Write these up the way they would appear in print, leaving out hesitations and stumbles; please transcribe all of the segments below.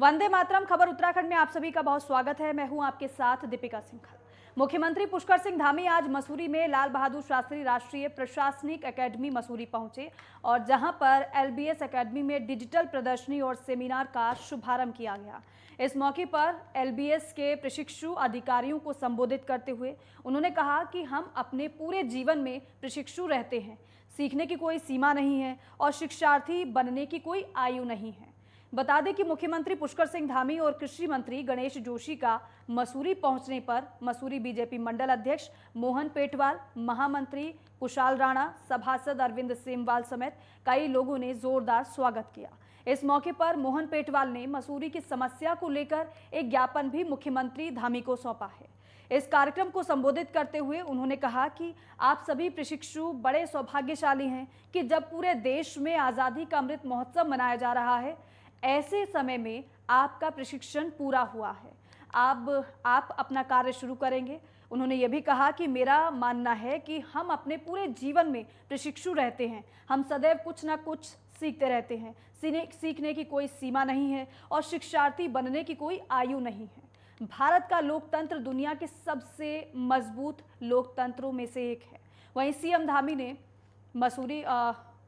वंदे मातरम खबर उत्तराखंड में आप सभी का बहुत स्वागत है। मैं हूं आपके साथ दीपिका सिंघल। मुख्यमंत्री पुष्कर सिंह धामी आज मसूरी में लाल बहादुर शास्त्री राष्ट्रीय प्रशासनिक एकेडमी मसूरी पहुंचे और जहां पर एलबीएस एकेडमी में डिजिटल प्रदर्शनी और सेमिनार का शुभारंभ किया गया। इस मौके पर एलबीएस के प्रशिक्षु अधिकारियों को संबोधित करते हुए उन्होंने कहा कि हम अपने पूरे जीवन में प्रशिक्षु रहते हैं, सीखने की कोई सीमा नहीं है और शिक्षार्थी बनने की कोई आयु नहीं है। बता दें कि मुख्यमंत्री पुष्कर सिंह धामी और कृषि मंत्री गणेश जोशी का मसूरी पहुंचने पर मसूरी बीजेपी मंडल अध्यक्ष मोहन पेटवाल, महामंत्री कुशाल राणा, सभासद अरविंद सेमवाल समेत कई लोगों ने जोरदार स्वागत किया। इस मौके पर मोहन पेटवाल ने मसूरी की समस्या को लेकर एक ज्ञापन भी मुख्यमंत्री धामी को सौंपा है। इस कार्यक्रम को संबोधित करते हुए उन्होंने कहा कि आप सभी प्रशिक्षु बड़े सौभाग्यशाली हैं कि जब पूरे देश में आज़ादी का अमृत महोत्सव मनाया जा रहा है, ऐसे समय में आपका प्रशिक्षण पूरा हुआ है। अब आप अपना कार्य शुरू करेंगे। उन्होंने ये भी कहा कि मेरा मानना है कि हम अपने पूरे जीवन में प्रशिक्षु रहते हैं, हम सदैव कुछ ना कुछ सीखते रहते हैं, सीखने की कोई सीमा नहीं है और शिक्षार्थी बनने की कोई आयु नहीं है। भारत का लोकतंत्र दुनिया के सबसे मजबूत लोकतंत्रों में से एक है। वहीं सीएम धामी ने मसूरी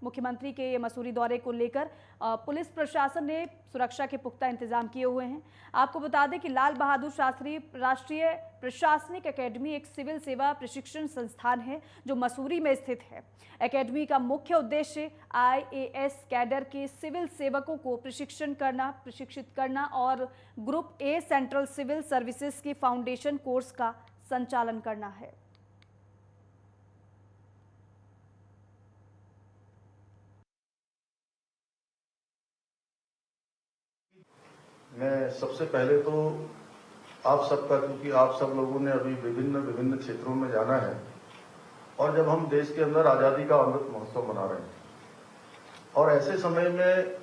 मुख्यमंत्री के ये मसूरी दौरे को लेकर पुलिस प्रशासन ने सुरक्षा के पुख्ता इंतजाम किए हुए हैं। आपको बता दें कि लाल बहादुर शास्त्री राष्ट्रीय प्रशासनिक एकेडमी एक सिविल सेवा प्रशिक्षण संस्थान है जो मसूरी में स्थित है। एकेडमी का मुख्य उद्देश्य आईएएस कैडर के सिविल सेवकों को प्रशिक्षित करना और group A central civil services के फाउंडेशन कोर्स का संचालन करना है। मैं सबसे पहले तो आप सबका, क्योंकि आप सब लोगों ने अभी विभिन्न विभिन्न क्षेत्रों में जाना है और जब हम देश के अंदर आज़ादी का अमृत महोत्सव मना रहे हैं और ऐसे समय में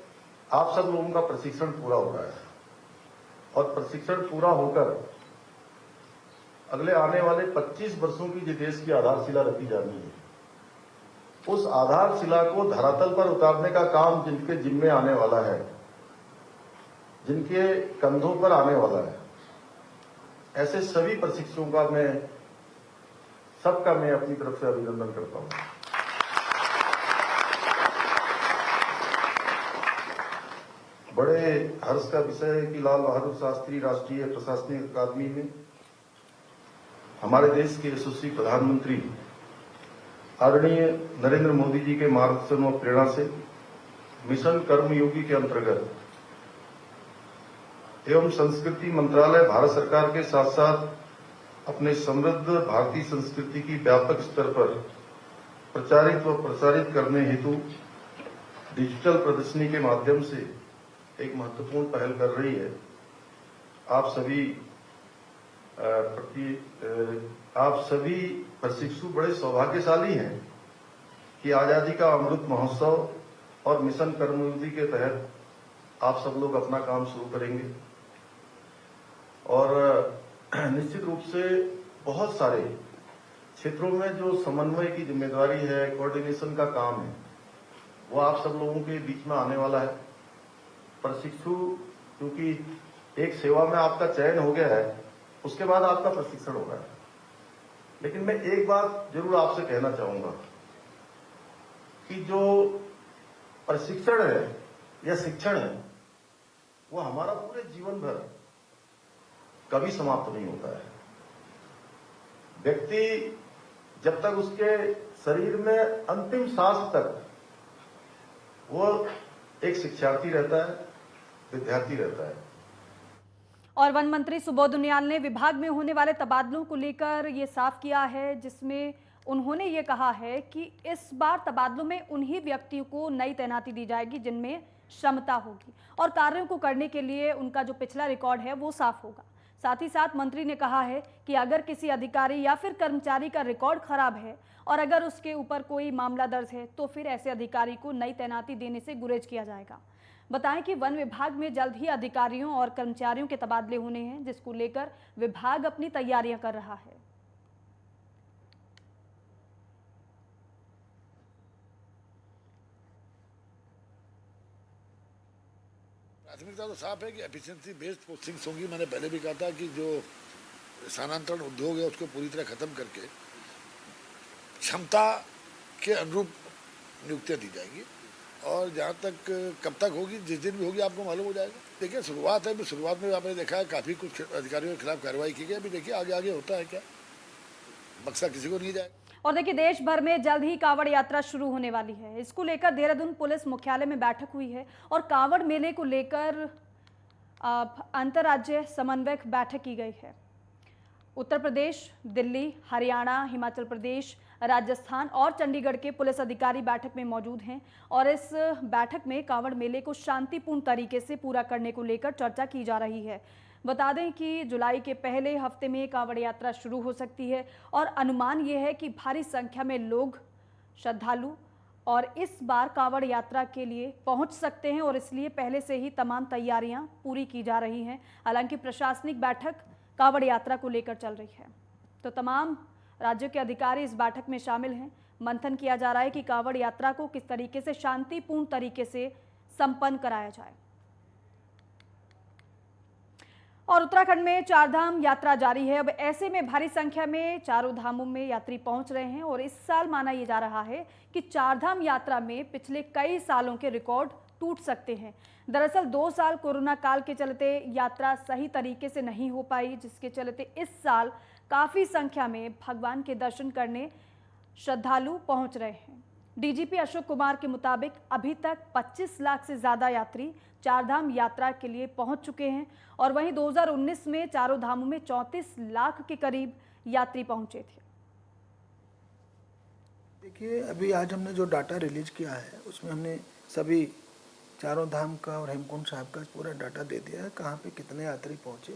आप सब लोगों का प्रशिक्षण पूरा हो रहा है और प्रशिक्षण पूरा होकर अगले आने वाले 25 वर्षों की जो देश की आधारशिला रखी जानी है, उस आधारशिला को धरातल पर उतारने का काम जिनके जिम्मे आने वाला है, जिनके कंधों पर आने वाला है, ऐसे सभी प्रशिक्षुओं का मैं अपनी तरफ से अभिनंदन करता हूं। बड़े हर्ष का विषय है कि लाल बहादुर शास्त्री राष्ट्रीय प्रशासनिक अकादमी में हमारे देश के यशस्वी प्रधानमंत्री आदरणीय नरेंद्र मोदी जी के मार्गदर्शन और प्रेरणा से मिशन कर्मयोगी के अंतर्गत एवं संस्कृति मंत्रालय भारत सरकार के साथ साथ अपने समृद्ध भारतीय संस्कृति की व्यापक स्तर पर प्रचारित व प्रसारित करने हेतु डिजिटल प्रदर्शनी के माध्यम से एक महत्वपूर्ण पहल कर रही है। आप सभी प्रशिक्षु बड़े सौभाग्यशाली हैं कि आजादी का अमृत महोत्सव और मिशन कर्मयोगी के तहत आप सब लोग अपना काम शुरू करेंगे और निश्चित रूप से बहुत सारे क्षेत्रों में जो समन्वय की जिम्मेदारी है, कोऑर्डिनेशन का काम है, वो आप सब लोगों के बीच में आने वाला है। प्रशिक्षु, क्योंकि एक सेवा में आपका चयन हो गया है, उसके बाद आपका प्रशिक्षण होगा। लेकिन मैं एक बात जरूर आपसे कहना चाहूंगा कि जो प्रशिक्षण है या शिक्षण है, वो हमारा पूरे जीवन भर कभी समाप्त नहीं होता है। व्यक्ति जब तक उसके शरीर में अंतिम सांस तक वो एक शिक्षार्थी रहता है, विद्यार्थी रहता है। और वन मंत्री सुबोध उनियाल ने विभाग में होने वाले तबादलों को लेकर ये साफ किया है, जिसमें उन्होंने ये कहा है कि इस बार तबादलों में उन्हीं व्यक्तियों को नई तैनाती दी जाएगी जिनमें क्षमता होगी और कार्यों को करने के लिए उनका जो पिछला रिकॉर्ड है वो साफ होगा। साथ ही साथ मंत्री ने कहा है कि अगर किसी अधिकारी या फिर कर्मचारी का रिकॉर्ड खराब है और अगर उसके ऊपर कोई मामला दर्ज है तो फिर ऐसे अधिकारी को नई तैनाती देने से गुरेज किया जाएगा। बताएं कि वन विभाग में जल्द ही अधिकारियों और कर्मचारियों के तबादले होने हैं, जिसको लेकर विभाग अपनी तैयारियां कर रहा है। प्राथमिक प्राथमिकता तो साफ है कि एफिशिएंसी बेस्ड पोस्टिंग्स होंगी। मैंने पहले भी कहा था कि जो स्थानांतरण उद्योग है उसको पूरी तरह खत्म करके क्षमता के अनुरूप नियुक्तियां दी जाएंगी। और जहाँ तक कब तक होगी, जिस दिन भी होगी आपको मालूम हो जाएगा। देखिए शुरुआत है, शुरुआत में आपने देखा है काफ़ी कुछ अधिकारियों के खिलाफ कार्रवाई की गई। अभी देखिए आगे आगे होता है क्या, बक्सा किसी को नहीं जाएगा। और देखिए देश भर में जल्द ही कांवड़ यात्रा शुरू होने वाली है। इसको लेकर देहरादून पुलिस मुख्यालय में बैठक हुई है और कांवड़ मेले को लेकर अंतर्राज्यीय समन्वयक बैठक की गई है। उत्तर प्रदेश, दिल्ली, हरियाणा, हिमाचल प्रदेश, राजस्थान और चंडीगढ़ के पुलिस अधिकारी बैठक में मौजूद हैं और इस बैठक में कांवड़ मेले को शांतिपूर्ण तरीके से पूरा करने को लेकर चर्चा की जा रही है। बता दें कि जुलाई के पहले हफ्ते में कांवड़ यात्रा शुरू हो सकती है और अनुमान ये है कि भारी संख्या में लोग श्रद्धालु और इस बार कांवड़ यात्रा के लिए पहुंच सकते हैं और इसलिए पहले से ही तमाम तैयारियां पूरी की जा रही हैं। हालांकि प्रशासनिक बैठक कांवड़ यात्रा को लेकर चल रही है, तो तमाम राज्यों के अधिकारी इस बैठक में शामिल हैं। मंथन किया जा रहा है कि कांवड़ यात्रा को किस तरीके से शांतिपूर्ण तरीके से संपन्न कराया जाए। और उत्तराखंड में चारधाम यात्रा जारी है। अब ऐसे में भारी संख्या में चारों धामों में यात्री पहुंच रहे हैं और इस साल माना यह जा रहा है कि चारधाम यात्रा में पिछले कई सालों के रिकॉर्ड टूट सकते हैं। दरअसल 2 साल कोरोना काल के चलते यात्रा सही तरीके से नहीं हो पाई, जिसके चलते इस साल काफ़ी संख्या में भगवान के दर्शन करने श्रद्धालु पहुंच रहे हैं। डीजीपी अशोक कुमार के मुताबिक अभी तक 25 लाख से ज़्यादा यात्री चारधाम यात्रा के लिए पहुंच चुके हैं और वहीं 2019 में चारों धामों में 34 लाख के करीब यात्री पहुंचे थे। देखिए अभी आज हमने जो डाटा रिलीज किया है उसमें हमने सभी चारों धाम का और हेमकुंड साहब का पूरा डाटा दे दिया है, कहाँ पे कितने यात्री पहुँचे।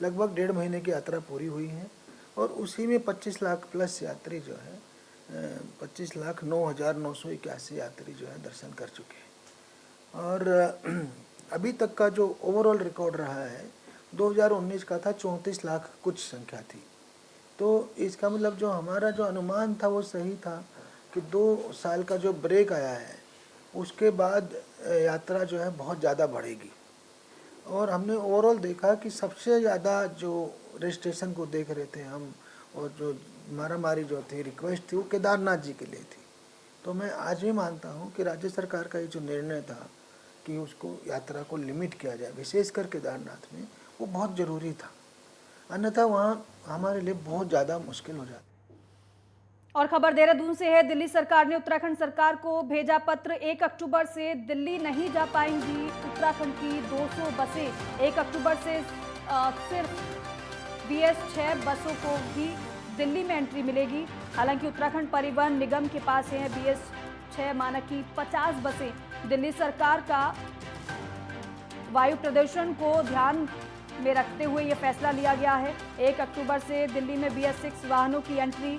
लगभग 1.5 महीने की यात्रा पूरी हुई है और उसी में 25 लाख प्लस यात्री जो है 25,09,981 यात्री जो है दर्शन कर चुके हैं। और अभी तक का जो ओवरऑल रिकॉर्ड रहा है 2019 का था 34 लाख कुछ संख्या थी। तो इसका मतलब जो हमारा जो अनुमान था वो सही था कि 2 साल का जो ब्रेक आया है उसके बाद यात्रा जो है बहुत ज़्यादा बढ़ेगी। और हमने ओवरऑल देखा कि सबसे ज़्यादा जो रजिस्ट्रेशन को देख रहे थे हम और जो मारामारी जो थी रिक्वेस्ट थी वो केदारनाथ जी के लिए थी। तो मैं आज भी मानता हूँ कि राज्य सरकार का ये जो निर्णय था कि उसको यात्रा को लिमिट किया जाए विशेषकर केदारनाथ में, वो बहुत ज़रूरी था, अन्यथा वहाँ हमारे लिए बहुत ज़्यादा मुश्किल हो जाता। और खबर देहरादून से है। दिल्ली सरकार ने उत्तराखंड सरकार को भेजा पत्र। 1 अक्टूबर से दिल्ली नहीं जा पाएंगी उत्तराखंड की 200 बसें। 1 अक्टूबर से सिर्फ BS6 बसों को भी दिल्ली में एंट्री मिलेगी। हालांकि उत्तराखंड परिवहन निगम के पास है BS6 मानक की 50 बसें। दिल्ली सरकार का वायु प्रदूषण को ध्यान में रखते हुए यह फैसला लिया गया है। 1 अक्टूबर से दिल्ली में BS6 वाहनों की एंट्री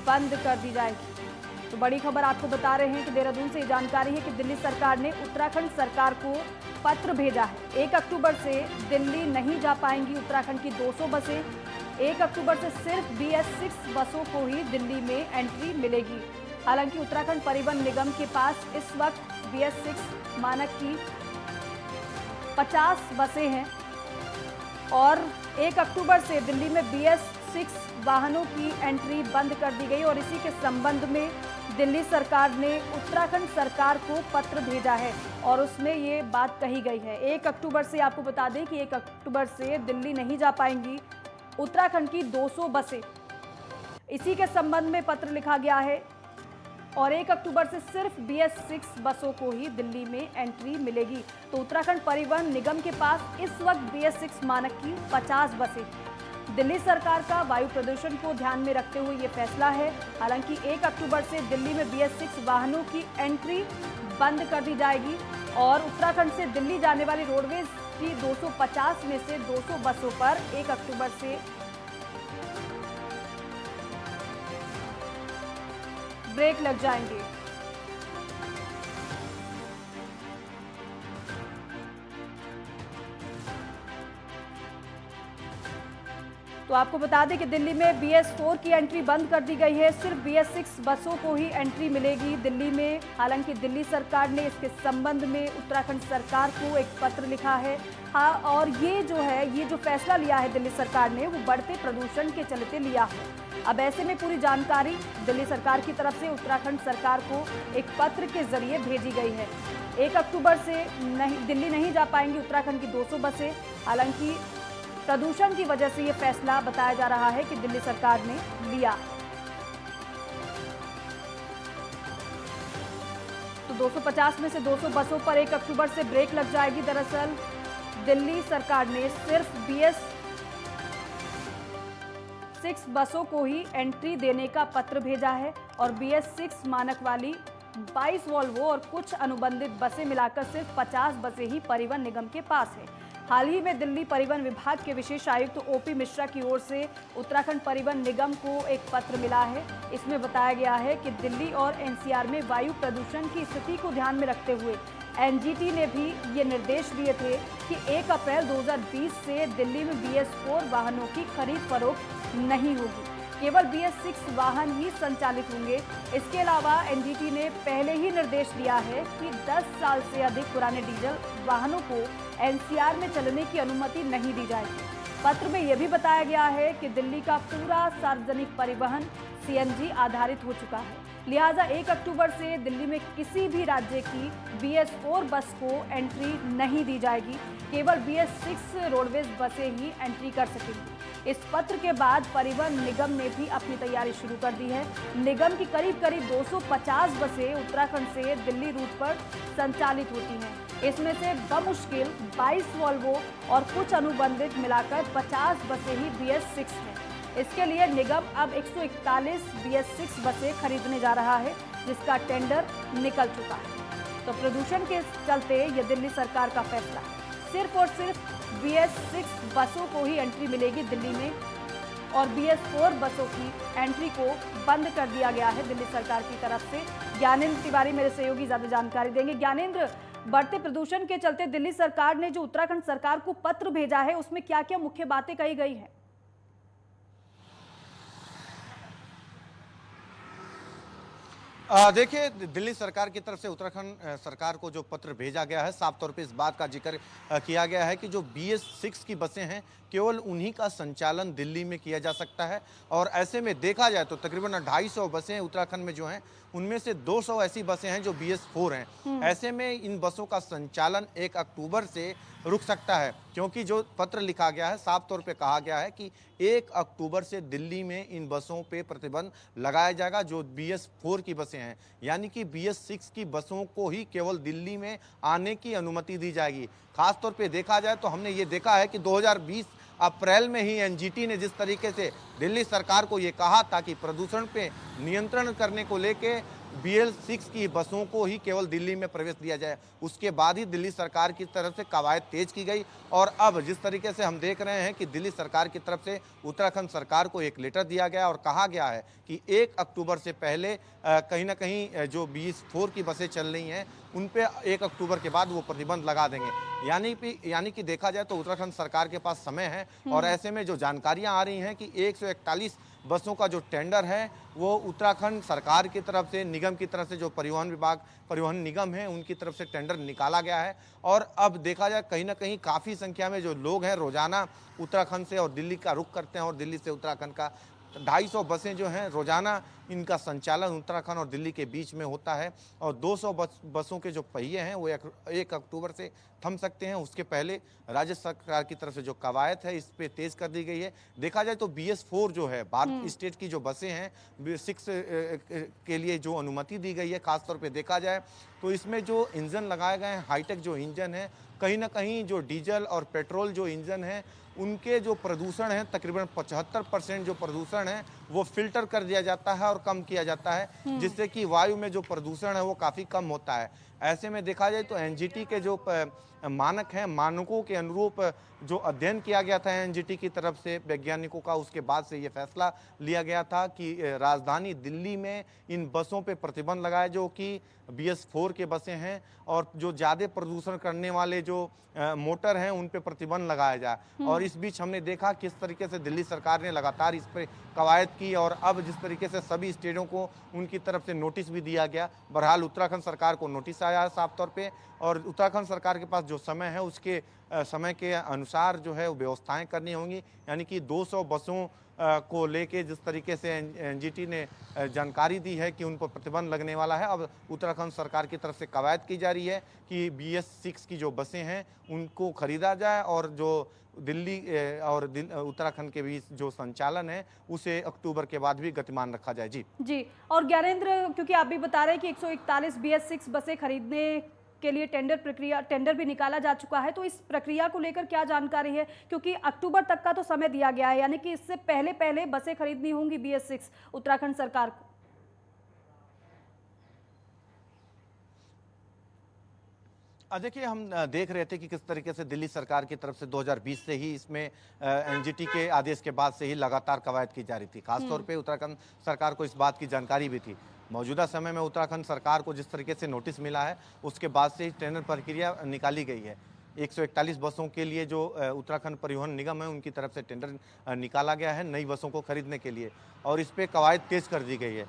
बंद कर दी जाएगी। तो बड़ी खबर आपको बता रहे हैं कि देहरादून से जानकारी है कि दिल्ली सरकार ने उत्तराखंड सरकार को पत्र भेजा है। 1 अक्टूबर से दिल्ली नहीं जा पाएंगी उत्तराखंड की 200 बसें। 1 अक्टूबर से सिर्फ BS6 बसों को ही दिल्ली में एंट्री मिलेगी। हालांकि उत्तराखंड परिवहन निगम के पास इस वक्त BS6 मानक की 50 बसें हैं और 1 अक्टूबर से दिल्ली में BS6 वाहनों की एंट्री बंद कर दी गई और इसी के संबंध में दिल्ली सरकार ने उत्तराखंड सरकार को पत्र भेजा है और उसमें ये बात कही गई है। 1 अक्टूबर से आपको बता दें कि 1 अक्टूबर से दिल्ली नहीं जा पाएंगी उत्तराखंड की 200 बसें। इसी के संबंध में पत्र लिखा गया है और 1 अक्टूबर से सिर्फ BS6 बसों को ही दिल्ली में एंट्री मिलेगी। तो उत्तराखंड परिवहन निगम के पास इस वक्त BS6 मानक की 50 बसें। दिल्ली सरकार का वायु प्रदूषण को ध्यान में रखते हुए ये फैसला है। हालांकि 1 अक्टूबर से दिल्ली में BS6 वाहनों की एंट्री बंद कर दी जाएगी और उत्तराखंड से दिल्ली जाने वाली रोडवेज की 250 में से 200 बसों पर 1 अक्टूबर से ब्रेक लग जाएंगे। तो आपको बता दें कि दिल्ली में BS4 की एंट्री बंद कर दी गई है। सिर्फ BS6 बसों को ही एंट्री मिलेगी दिल्ली में। हालांकि दिल्ली सरकार ने इसके संबंध में उत्तराखंड सरकार को एक पत्र लिखा है। हाँ, और ये जो फैसला लिया है दिल्ली सरकार ने, वो बढ़ते प्रदूषण के चलते लिया है। अब ऐसे में पूरी जानकारी दिल्ली सरकार की तरफ से उत्तराखंड सरकार को एक पत्र के जरिए भेजी गई है। 1 अक्टूबर से दिल्ली नहीं जा पाएंगी उत्तराखंड की 200 बसें। हालांकि प्रदूषण की वजह से ये फैसला बताया जा रहा है कि दिल्ली सरकार ने लिया। तो 250 में से 200 बसों पर 1 अक्टूबर से ब्रेक लग जाएगी। दरअसल दिल्ली सरकार ने सिर्फ BS6 बसों को ही एंट्री देने का पत्र भेजा है और BS6 मानक वाली 22 वॉल्वो और कुछ अनुबंधित बसें मिलाकर सिर्फ 50 बसें ही परिवहन निगम के पास है। हाल ही में दिल्ली परिवहन विभाग के विशेष आयुक्त OP मिश्रा की ओर से उत्तराखंड परिवहन निगम को एक पत्र मिला है। इसमें बताया गया है कि दिल्ली और NCR में वायु प्रदूषण की स्थिति को ध्यान में रखते हुए NGT ने भी ये निर्देश दिए थे कि 1 अप्रैल 2020 से दिल्ली में BS4 वाहनों की खरीद फरोख्त नहीं होगी, केवल BS6 वाहन ही संचालित होंगे। इसके अलावा NGT ने पहले ही निर्देश दिया है कि 10 साल से अधिक पुराने डीजल वाहनों को NCR में चलने की अनुमति नहीं दी जाएगी। पत्र में यह भी बताया गया है कि दिल्ली का पूरा सार्वजनिक परिवहन CNG आधारित हो चुका है, लिहाजा 1 अक्टूबर से दिल्ली में किसी भी राज्य की BS4 बस को एंट्री नहीं दी जाएगी, केवल BS6 रोडवेज बसें ही एंट्री कर सकेंगी। इस पत्र के बाद परिवहन निगम ने भी अपनी तैयारी शुरू कर दी है। निगम की करीब 250 बसें उत्तराखंड से दिल्ली रूट पर संचालित होती हैं। इसमें से बमुश्किल 22 वॉल्वो और कुछ अनुबंधित मिलाकर 50 बसें ही BS6 हैं। इसके लिए निगम अब 141 BS6 बसें खरीदने जा रहा है, जिसका टेंडर निकल चुका है। तो प्रदूषण के चलते ये दिल्ली सरकार का फैसला है। सिर्फ और सिर्फ BS6 बसों को ही एंट्री मिलेगी दिल्ली में और BS4 बसों की एंट्री को बंद कर दिया गया है दिल्ली सरकार की तरफ से। ज्ञानेंद्र तिवारी मेरे सहयोगी ज्यादा जानकारी देंगे। ज्ञानेंद्र, बढ़ते प्रदूषण के चलते दिल्ली सरकार ने जो उत्तराखंड सरकार को पत्र भेजा है, उसमें क्या क्या मुख्य बातें कही गई हैं? देखिए, दिल्ली सरकार की तरफ से उत्तराखंड सरकार को जो पत्र भेजा गया है, साफ तौर पे इस बात का जिक्र किया गया है कि जो BS6 की बसें हैं, केवल उन्हीं का संचालन दिल्ली में किया जा सकता है। और ऐसे में देखा जाए तो तकरीबन 250 बसें उत्तराखंड में जो हैं, उनमें से 200 ऐसी बसें हैं जो BS4 हैं। ऐसे में इन बसों का संचालन 1 अक्टूबर से रुक सकता है, क्योंकि जो पत्र लिखा गया है, साफ तौर पे कहा गया है कि 1 अक्टूबर से दिल्ली में इन बसों पे प्रतिबंध लगाया जाएगा जो BS4 की बसें हैं, यानी कि BS6 की बसों को ही केवल दिल्ली में आने की अनुमति दी जाएगी। खास तौर पे देखा जाए तो हमने ये देखा है कि 2020 अप्रैल में ही NGT ने जिस तरीके से दिल्ली सरकार को ये कहा था कि प्रदूषण पे नियंत्रण करने को लेके BS6 की बसों को ही केवल दिल्ली में प्रवेश दिया जाए, उसके बाद ही दिल्ली सरकार की तरफ से कवायद तेज की गई। और अब जिस तरीके से हम देख रहे हैं कि दिल्ली सरकार की तरफ से उत्तराखंड सरकार को एक लेटर दिया गया और कहा गया है कि 1 अक्टूबर से पहले कहीं ना कहीं जो BS4 की बसें चल रही हैं, उन पे 1 अक्टूबर के बाद वो प्रतिबंध लगा देंगे। यानी कि देखा जाए तो उत्तराखंड सरकार के पास समय है। और ऐसे में जो जानकारियां आ रही हैं कि 141 बसों का जो टेंडर है वो उत्तराखंड सरकार की तरफ से, निगम की तरफ से, जो परिवहन निगम है उनकी तरफ से टेंडर निकाला गया है। और अब देखा जाए कहीं ना कहीं काफ़ी संख्या में जो लोग हैं रोजाना उत्तराखंड से और दिल्ली का रुख करते हैं और दिल्ली से उत्तराखंड का 250 बसें जो हैं रोजाना इनका संचालन उत्तराखंड और दिल्ली के बीच में होता है। और 200 बसों के जो पहिए हैं वो 1 अक्टूबर से थम सकते हैं। उसके पहले राज्य सरकार की तरफ से जो कवायद है इस पे तेज कर दी गई है। देखा जाए तो BS4 जो है, भारत स्टेट की जो बसें हैं, BS6 के लिए जो अनुमति दी गई है, खासतौर पे देखा जाए तो इसमें जो इंजन लगाए गए हैं, हाईटेक जो इंजन है, कहीं ना कहीं जो डीजल और पेट्रोल जो इंजन है उनके जो प्रदूषण है, तकरीबन 75% जो प्रदूषण है वो फिल्टर कर दिया जाता है और कम किया जाता है, जिससे कि वायु में जो प्रदूषण है वो काफ़ी कम होता है। ऐसे में देखा जाए तो एनजीटी के जो मानक हैं, मानकों के अनुरूप जो अध्ययन किया गया था एनजीटी की तरफ से वैज्ञानिकों का, उसके बाद से ये फैसला लिया गया था कि राजधानी दिल्ली में इन बसों पे प्रतिबंध लगाए जो कि BS4 के बसें हैं, और जो ज़्यादा प्रदूषण करने वाले जो मोटर हैं उन पे प्रतिबंध लगाया जाए। और इस बीच हमने देखा किस तरीके से दिल्ली सरकार ने लगातार इस पर कवायद की, और अब जिस तरीके से सभी स्टेटों को उनकी तरफ से नोटिस भी दिया गया। बहरहाल उत्तराखंड सरकार को नोटिस आया है साफ तौर पे, और उत्तराखंड सरकार के पास जो समय है उसके समय के अनुसार जो है वो व्यवस्थाएं करनी होंगी। यानी कि 200 बसों को लेके जिस तरीके से एनजीटी ने जानकारी दी है कि उन पर प्रतिबंध लगने वाला है, अब उत्तराखंड सरकार की तरफ से कवायद की जा रही है कि BS6 की जो बसें हैं उनको खरीदा जाए, और जो दिल्ली और उत्तराखंड के बीच जो संचालन है उसे अक्टूबर के बाद भी गतिमान रखा जाए। जी। और ज्ञानेंद्र, क्योंकि आप भी बता रहे हैं कि 141 BS6 बसें खरीदने के लिए टेंडर भी निकाला जा चुका है, तो इस प्रक्रिया को लेकर क्या जानकारी है? क्योंकि अक्टूबर तक का तो समय दिया गया है, यानी कि इससे पहले बसें खरीदनी होंगी BS6 उत्तराखंड सरकार को। देखिए, हम देख रहे थे कि किस तरीके से दिल्ली सरकार की तरफ से 2020 से ही इसमें एनजीटी के आदेश के बाद से ही लगातार कवायद की जा रही थी। खासतौर पे उत्तराखंड सरकार को इस बात की जानकारी भी थी। मौजूदा समय में उत्तराखंड सरकार को जिस तरीके से नोटिस मिला है उसके बाद से ही टेंडर प्रक्रिया निकाली गई है। 141 बसों के लिए जो उत्तराखंड परिवहन निगम है उनकी तरफ से टेंडर निकाला गया है नई बसों को खरीदने के लिए, और इस पे कवायद तेज कर दी गई है।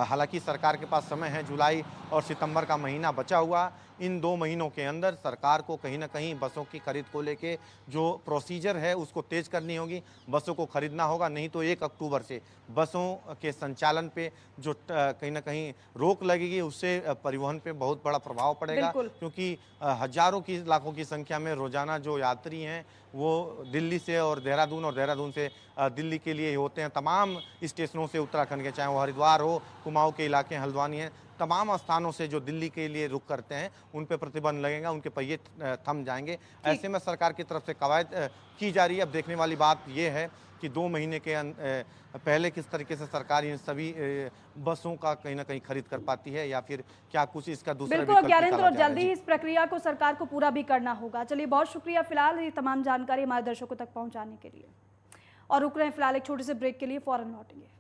हालांकि सरकार के पास समय है, जुलाई और सितंबर का महीना बचा हुआ। इन 2 महीनों के अंदर सरकार को कहीं ना कहीं बसों की खरीद को लेके जो प्रोसीजर है उसको तेज करनी होगी, बसों को खरीदना होगा, नहीं तो 1 अक्टूबर से बसों के संचालन पे जो कहीं ना कहीं रोक लगेगी उससे परिवहन पे बहुत बड़ा प्रभाव पड़ेगा, क्योंकि हजारों की लाखों की संख्या में रोजाना जो यात्री हैं वो दिल्ली से और देहरादून से दिल्ली के लिए होते हैं। तमाम स्टेशनों से उत्तराखंड के, चाहे वो हरिद्वार हो, कुमाऊं के इलाके, हल्द्वानी है, तमाम स्थानों से जो दिल्ली के लिए रुक करते हैं उन पे प्रतिबंध लगेगा, उनके पहिए थम जाएंगे। ऐसे में सरकार की तरफ से कवायद की जा रही है। अब देखने वाली बात यह है कि 2 महीने के पहले किस तरीके से सरकार इन सभी बसों का कहीं ना कहीं खरीद कर पाती है, या फिर क्या कुछ इसका दूसरा बिल्कुल ज्ञानेंद्र, और जल्दी ही इस प्रक्रिया को सरकार को पूरा भी करना होगा। चलिए, बहुत शुक्रिया फिलहाल ये तमाम जानकारी हमारे दर्शकों तक पहुंचाने के लिए। और रुक रहे हैं फिलहाल एक छोटे से ब्रेक के लिए, फौरन लौटेंगे।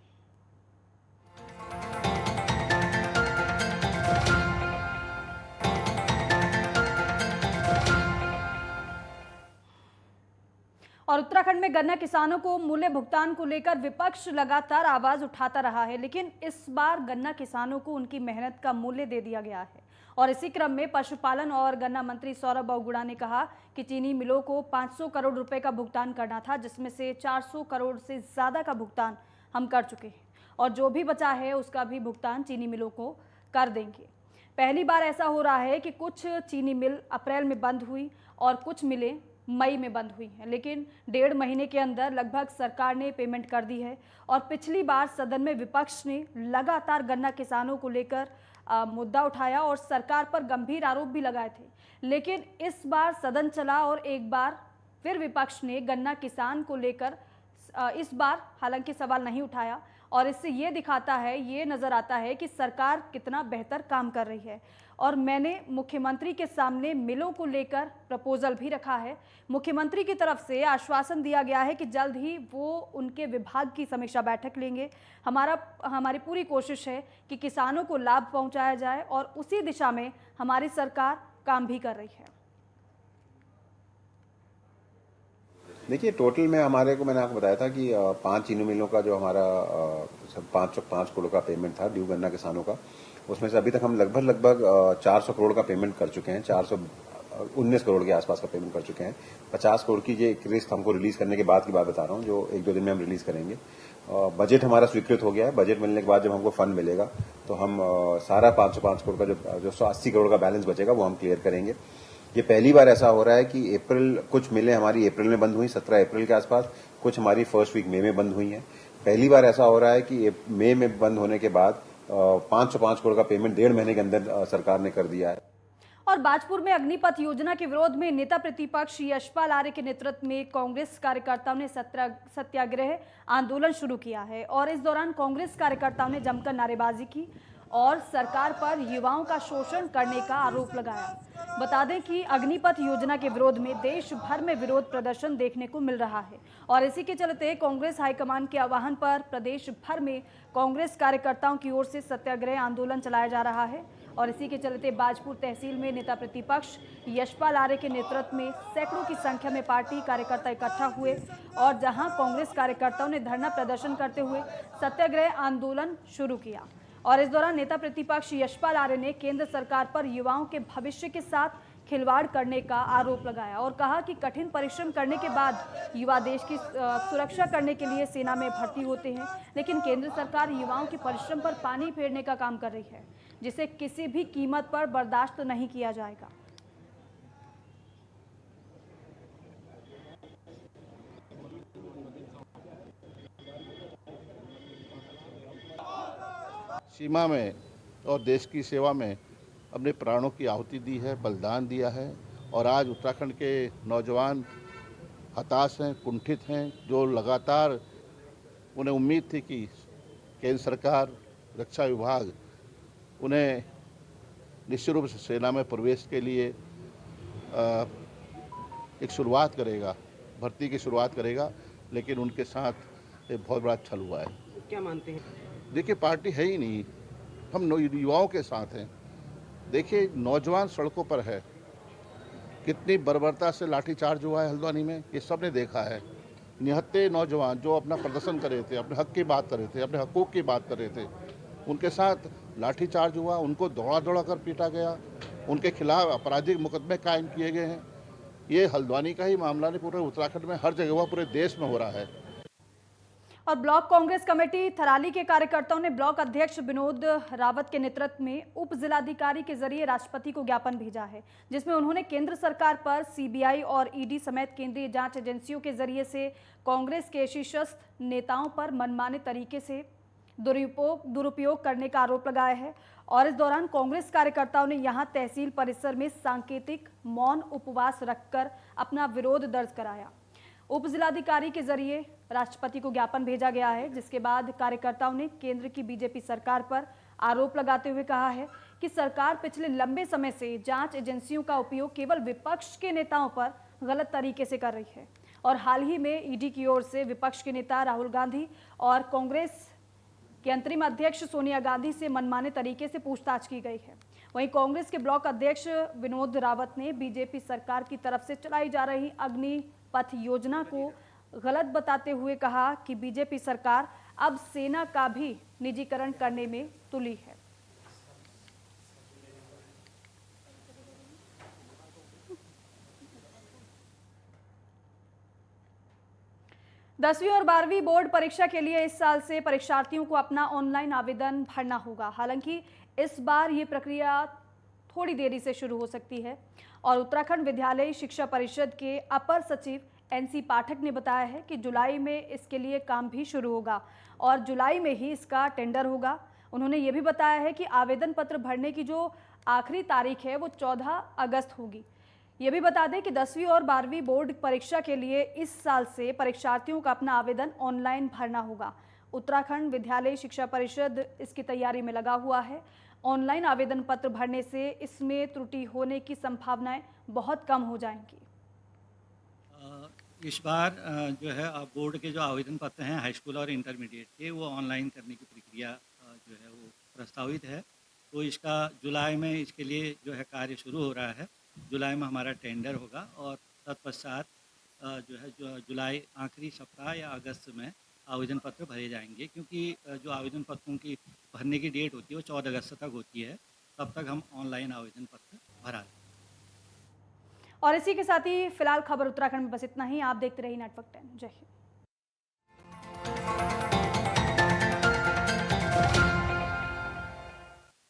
और उत्तराखंड में गन्ना किसानों को मूल्य भुगतान को लेकर विपक्ष लगातार आवाज उठाता रहा है, लेकिन इस बार गन्ना किसानों को उनकी मेहनत का मूल्य दे दिया गया है। और इसी क्रम में पशुपालन और गन्ना मंत्री सौरभ बहुगुणा ने कहा कि चीनी मिलों को 500 करोड़ रुपए का भुगतान करना था, जिसमें से 400 करोड़ से ज्यादा का भुगतान हम कर चुके हैं, और जो भी बचा है उसका भी भुगतान चीनी मिलों को कर देंगे। पहली बार ऐसा हो रहा है कि कुछ चीनी मिल अप्रैल में बंद हुई और कुछ मिलें मई में बंद हुई हैं, लेकिन 1.5 महीने के अंदर लगभग सरकार ने पेमेंट कर दी है। और पिछली बार सदन में विपक्ष ने लगातार गन्ना किसानों को लेकर मुद्दा उठाया और सरकार पर गंभीर आरोप भी लगाए थे, लेकिन इस बार सदन चला और एक बार फिर विपक्ष ने गन्ना किसान को लेकर इस बार हालांकि सवाल नहीं उठाया, और इससे ये दिखाता है, ये नज़र आता है कि सरकार कितना बेहतर काम कर रही है। और मैंने मुख्यमंत्री के सामने मिलों को लेकर प्रपोजल भी रखा है। मुख्यमंत्री की तरफ से आश्वासन दिया गया है कि जल्द ही वो उनके विभाग की समीक्षा बैठक लेंगे। हमारी पूरी कोशिश है कि किसानों को लाभ पहुंचाया जाए, और उसी दिशा में हमारी सरकार काम भी कर रही है। देखिए, टोटल में हमारे को, मैंने आपको बताया था कि 5 चीनी मिलों का जो हमारा 505 करोड़ का पेमेंट था ड्यू गन्ना किसानों का, उसमें से अभी तक हम लगभग 400 करोड़ का पेमेंट कर चुके हैं। 419 करोड़ के आसपास का पेमेंट कर चुके हैं। 50 करोड़ की ये किस्त हमको रिलीज करने के बाद की बात बता रहा हूँ, जो 1-2 दिन में हम रिलीज करेंगे। बजट हमारा स्वीकृत हो गया है। बजट मिलने के बाद जब हमको फंड मिलेगा तो हम सारा 505 करोड़ का जो 180 करोड़ का बैलेंस बचेगा वो हम क्लियर करेंगे। ये पहली बार ऐसा हो रहा है कि कुछ मिलें हमारी अप्रैल में बंद हुई, 17 अप्रैल के आसपास, कुछ हमारी फर्स्ट वीक मई में बंद हुई हैं। पहली बार ऐसा हो रहा है कि मई में बंद होने के बाद 505 करोड़ का पेमेंट 1.5 महीने के अंदर सरकार ने कर दिया है। और बाजपुर में अग्निपथ योजना के विरोध में नेता प्रतिपक्ष यशपाल आर्य के नेतृत्व में कांग्रेस कार्यकर्ताओं ने सत्याग्रह आंदोलन शुरू किया है, और इस दौरान कांग्रेस कार्यकर्ताओं ने जमकर नारेबाजी की और सरकार पर युवाओं का शोषण करने का आरोप लगाया। बता दें कि अग्निपथ योजना के विरोध में देश भर में विरोध प्रदर्शन देखने को मिल रहा है और इसी के चलते कांग्रेस हाईकमान के आह्वान पर प्रदेश भर में कांग्रेस कार्यकर्ताओं की ओर से सत्याग्रह आंदोलन चलाया जा रहा है और इसी के चलते बाजपुर तहसील में नेता प्रतिपक्ष यशपाल आर्य के नेतृत्व में सैकड़ों की संख्या में पार्टी कार्यकर्ता इकट्ठा हुए और जहां कांग्रेस कार्यकर्ताओं ने धरना प्रदर्शन करते हुए सत्याग्रह आंदोलन शुरू किया और इस दौरान नेता प्रतिपक्ष यशपाल आर्य ने केंद्र सरकार पर युवाओं के भविष्य के साथ खिलवाड़ करने का आरोप लगाया और कहा कि कठिन परिश्रम करने के बाद युवा देश की सुरक्षा करने के लिए सेना में भर्ती होते हैं, लेकिन केंद्र सरकार युवाओं के परिश्रम पर पानी फेरने का काम कर रही है, जिसे किसी भी कीमत पर बर्दाश्त नहीं किया जाएगा। सीमा में और देश की सेवा में अपने प्राणों की आहुति दी है, बलिदान दिया है और आज उत्तराखंड के नौजवान हताश हैं, कुंठित हैं, जो लगातार उन्हें उम्मीद थी कि केंद्र सरकार, रक्षा विभाग उन्हें निश्चित रूप से सेना में प्रवेश के लिए एक शुरुआत करेगा, भर्ती की शुरुआत करेगा, लेकिन उनके साथ एक बहुत बड़ा छल हुआ है। क्या मानते हैं? देखिए, पार्टी है ही नहीं, हम युवाओं के साथ हैं। देखिए, नौजवान सड़कों पर है, कितनी बर्बरता से लाठीचार्ज हुआ है हल्द्वानी में, ये सब ने देखा है। निहत्थे नौजवान जो अपना प्रदर्शन कर रहे थे, अपने हक की बात कर रहे थे, अपने हकूक़ की बात कर रहे थे, उनके साथ लाठीचार्ज हुआ, उनको दौड़ा दौड़ा कर पीटा गया, उनके खिलाफ आपराधिक मुकदमे कायम किए गए हैं। ये हल्द्वानी का ही मामला नहीं, पूरे उत्तराखंड में हर जगह हुआ, पूरे देश में हो रहा है। और ब्लॉक कांग्रेस कमेटी थराली के कार्यकर्ताओं ने ब्लॉक अध्यक्ष विनोद रावत के नेतृत्व में उप जिलाधिकारी के जरिए राष्ट्रपति को ज्ञापन भेजा है, जिसमें उन्होंने केंद्र सरकार पर सीबीआई और ईडी समेत केंद्रीय जांच एजेंसियों के जरिए से कांग्रेस के शीर्षस्थ नेताओं पर मनमाने तरीके से दुरुपयोग करने का आरोप लगाया है और इस दौरान कांग्रेस कार्यकर्ताओं ने यहां तहसील परिसर में सांकेतिक मौन उपवास रखकर अपना विरोध दर्ज कराया। उप जिलाधिकारी के जरिए राष्ट्रपति को ज्ञापन भेजा गया है, जिसके बाद कार्यकर्ताओं ने केंद्र की बीजेपी सरकार पर आरोप लगाते हुए कहा है कि सरकार पिछले लंबे समय से जांच एजेंसियों का उपयोग केवल विपक्ष के नेताओं पर गलत तरीके से कर रही है और हाल ही में ईडी की ओर से विपक्ष के नेता राहुल गांधी और कांग्रेस के अंतरिम अध्यक्ष सोनिया गांधी से मनमाने तरीके से पूछताछ की गई है। वहीं कांग्रेस के ब्लॉक अध्यक्ष विनोद रावत ने बीजेपी सरकार की तरफ से चलाई जा रही अग्निपथ योजना को गलत बताते हुए कहा कि बीजेपी सरकार अब सेना का भी निजीकरण करने में तुली है। दसवीं और 12वीं बोर्ड परीक्षा के लिए इस साल से परीक्षार्थियों को अपना ऑनलाइन आवेदन भरना होगा। हालांकि इस बार ये प्रक्रिया थोड़ी देरी से शुरू हो सकती है और उत्तराखंड विद्यालय शिक्षा परिषद के अपर सचिव एनसी पाठक ने बताया है कि जुलाई में इसके लिए काम भी शुरू होगा और जुलाई में ही इसका टेंडर होगा। उन्होंने ये भी बताया है कि आवेदन पत्र भरने की जो आखिरी तारीख है वो 14 अगस्त होगी। ये भी बता दें कि 10वीं और 12वीं बोर्ड परीक्षा के लिए इस साल से परीक्षार्थियों का अपना आवेदन ऑनलाइन भरना होगा। उत्तराखंड विद्यालय शिक्षा परिषद इसकी तैयारी में लगा हुआ है। ऑनलाइन आवेदन पत्र भरने से इसमें त्रुटि होने की संभावनाएं बहुत कम हो जाएंगी। इस बार जो है बोर्ड के जो आवेदन पत्र हैं हाई स्कूल और इंटरमीडिएट के, वो ऑनलाइन करने की प्रक्रिया जो है वो प्रस्तावित है। तो इसका जुलाई में इसके लिए जो है कार्य शुरू हो रहा है। जुलाई में हमारा टेंडर होगा और तत्पश्चात जो है जुलाई आखिरी सप्ताह या अगस्त में आवेदन पत्र भरे जाएंगे, क्योंकि जो आवेदन पत्रों की भरने की डेट होती है वो 14 अगस्त तक होती है। तब तक हम ऑनलाइन आवेदन पत्र भरा दें। और इसी के साथ ही फिलहाल खबर उत्तराखंड में बस इतना ही। आप देखते रहिए नेटवर्क 10। जय हिंद।